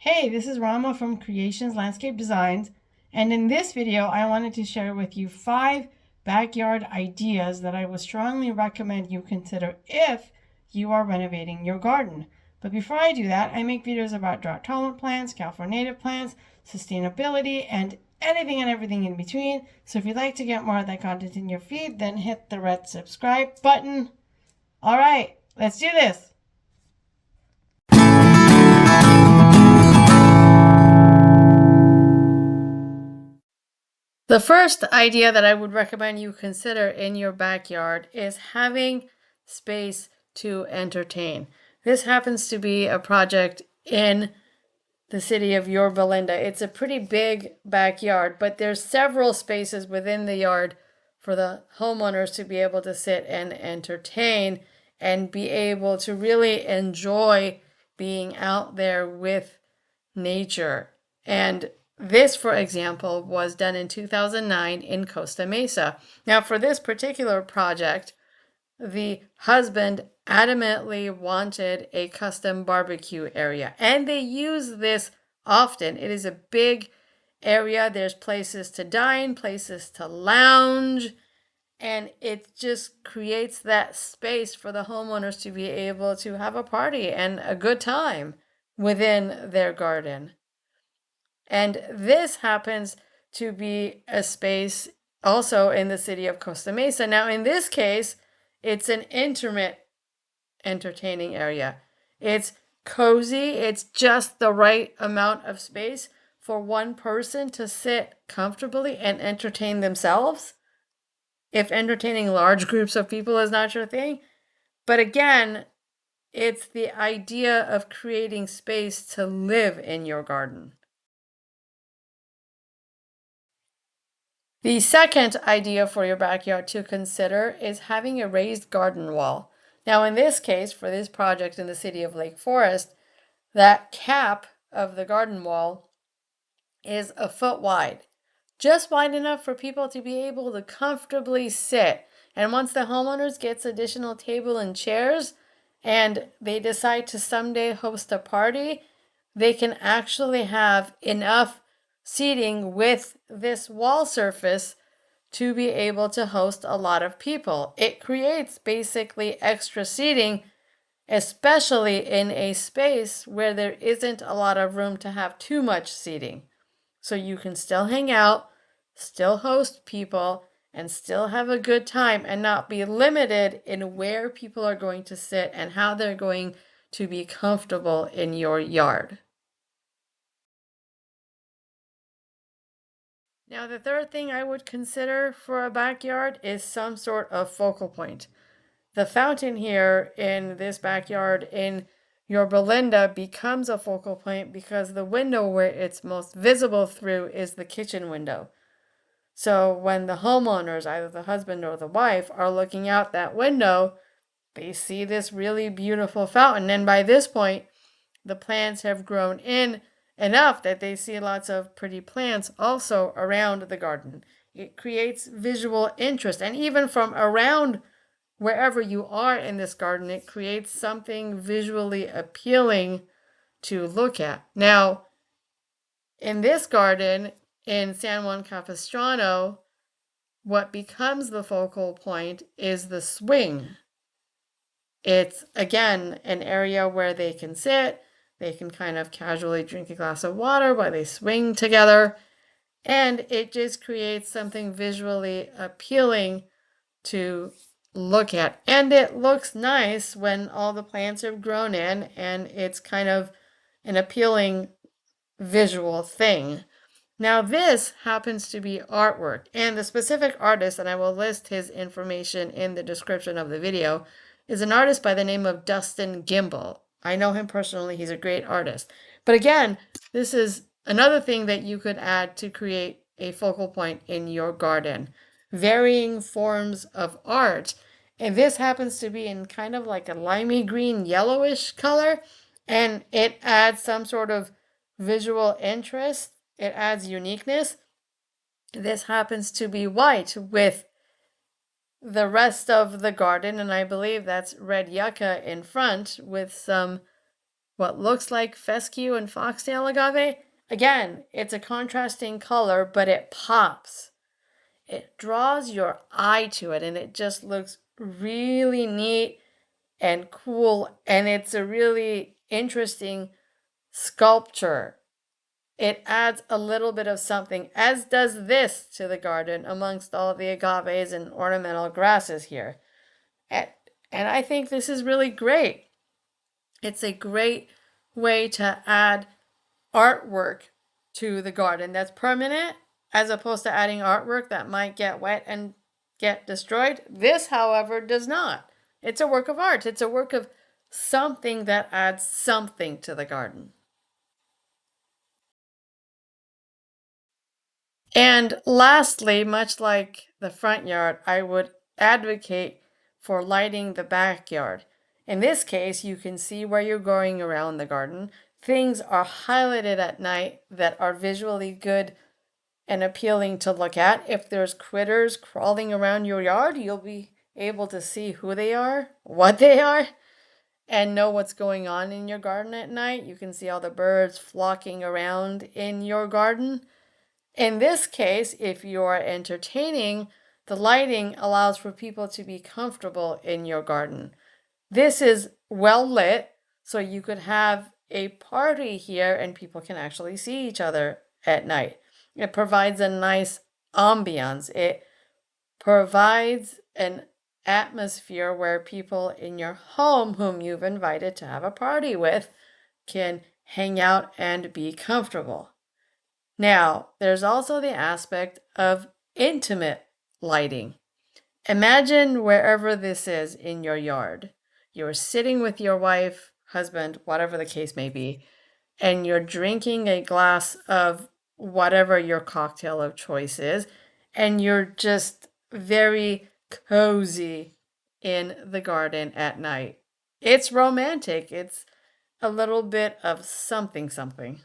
Hey, this is Rama from Creations Landscape Designs, and in this video I wanted to share with you 5 backyard ideas that I would strongly recommend you consider if you are renovating your garden. But before I do that, I make videos about drought-tolerant plants, California native plants, sustainability, and anything and everything in between. So if you'd like to get more of that content in your feed, then hit the red subscribe button. All right, let's do this. The first idea that I would recommend you consider in your backyard is having space to entertain. This happens to be a project in the city of Yorba Belinda. It's a pretty big backyard, but there's several spaces within the yard for the homeowners to be able to sit and entertain and be able to really enjoy being out there with nature. And this, for example, was done in 2009 in Costa Mesa. Now, for this particular project, the husband adamantly wanted a custom barbecue area, and they use this often. It is a big area. There's places to dine, places to lounge, and it just creates that space for the homeowners to be able to have a party and a good time within their garden. And this happens to be a space also in the city of Costa Mesa. Now, in this case, it's an intimate entertaining area. It's cozy, it's just the right amount of space for one person to sit comfortably and entertain themselves. If entertaining large groups of people is not your thing. But again, it's the idea of creating space to live in your garden. The second idea for your backyard to consider is having a raised garden wall. Now, in this case, for this project in the city of Lake Forest, that cap of the garden wall is a foot wide, just wide enough for people to be able to comfortably sit. And once the homeowners gets additional table and chairs and they decide to someday host a party, they can actually have enough seating with this wall surface to be able to host a lot of people. It creates basically extra seating, especially in a space where there isn't a lot of room to have too much seating. So you can still hang out, still host people, and still have a good time and not be limited in where people are going to sit and how they're going to be comfortable in your yard. Now, the third thing I would consider for a backyard is some sort of focal point. The fountain here in this backyard in Yorba Belinda becomes a focal point because the window where it's most visible through is the kitchen window. So when the homeowners, either the husband or the wife, are looking out that window, they see this really beautiful fountain. And by this point, the plants have grown in enough that they see lots of pretty plants also around the garden. It creates visual interest. And even from around wherever you are in this garden, it creates something visually appealing to look at. Now, in this garden in San Juan Capistrano, what becomes the focal point is the swing. It's, again, an area where they can sit, they can kind of casually drink a glass of water while they swing together, and it just creates something visually appealing to look at. And it looks nice when all the plants have grown in, and it's kind of an appealing visual thing. Now, this happens to be artwork, and the specific artist, and I will list his information in the description of the video, is an artist by the name of Dustin Gimbel. I know him personally, he's a great artist. But again, this is another thing that you could add to create a focal point in your garden. Varying forms of art. And this happens to be in kind of like a limey green, yellowish color, and it adds some sort of visual interest. It adds uniqueness. This happens to be white with the rest of the garden, and I believe that's red yucca in front with some what looks like fescue and foxtail agave. Again, it's a contrasting color, but it pops. It draws your eye to it, and it just looks really neat and cool. And it's a really interesting sculpture. It adds a little bit of something, as does this, to the garden amongst all the agaves and ornamental grasses here. And, and I think this is really great. It's a great way to add artwork to the garden that's permanent, as opposed to adding artwork that might get wet and get destroyed. This, however, does not. It's a work of art. It's a work of something that adds something to the garden. And lastly, much like the front yard, I would advocate for lighting the backyard. In this case, you can see where you're going around the garden. Things are highlighted at night that are visually good and appealing to look at. If there's critters crawling around your yard, you'll be able to see who they are, what they are, and know what's going on in your garden at night. You can see all the birds flocking around in your garden. In this case, if you're entertaining, the lighting allows for people to be comfortable in your garden. This is well lit, so you could have a party here and people can actually see each other at night. It provides a nice ambiance. It provides an atmosphere where people in your home whom you've invited to have a party with can hang out and be comfortable. Now, there's also the aspect of intimate lighting. Imagine wherever this is in your yard. You're sitting with your wife, husband, whatever the case may be, and you're drinking a glass of whatever your cocktail of choice is, and you're just very cozy in the garden at night. It's romantic. It's a little bit of something, something.